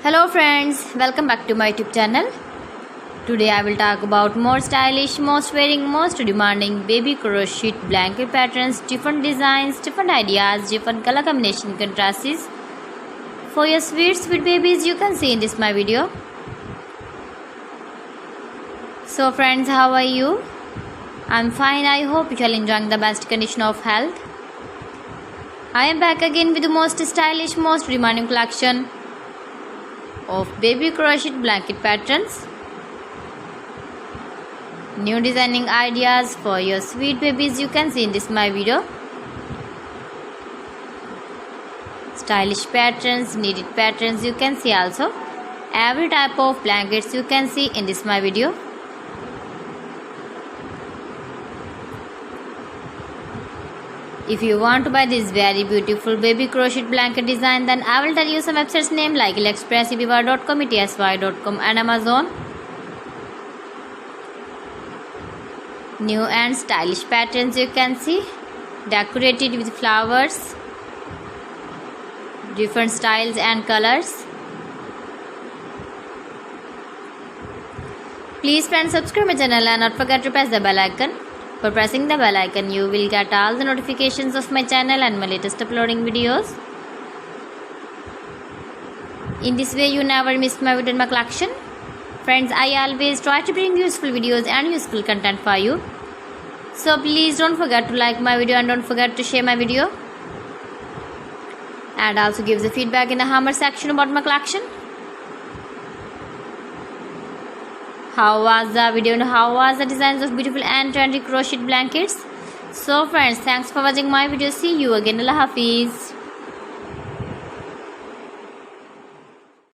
Hello friends, welcome back to my YouTube channel. Today I will talk about more stylish, most wearing, most demanding baby crochet blanket patterns, different designs, different ideas, different color combination contrasts for your sweet babies you can see in this my video. So friends, how are you? I'm fine. I hope you are enjoying the best condition of health. I am back again with the most stylish, most demanding collection of baby crochet blanket patterns. New designing ideas for your sweet babies you can see in this my video. Stylish patterns, needed patterns you can see also. Every type of blankets you can see in this my video. If you want to buy this very beautiful baby crochet blanket design, then I will tell you some websites name like AliExpress, eBay.com, etsy.com and Amazon. New and stylish patterns you can see, decorated with flowers, different styles and colors. Please friends, subscribe my channel and not forget to press the bell icon. For pressing the bell icon, you will get all the notifications of my channel and my latest uploading videos. In this way, you never miss my video in my collection. Friends, I always try to bring useful videos and useful content for you. So please don't forget to like my video and don't forget to share my video. And also give the feedback in the comment section about my collection. How was the video and how was the designs of beautiful and trendy crochet blankets? So friends, thanks for watching my video. See you again. Allah Hafiz.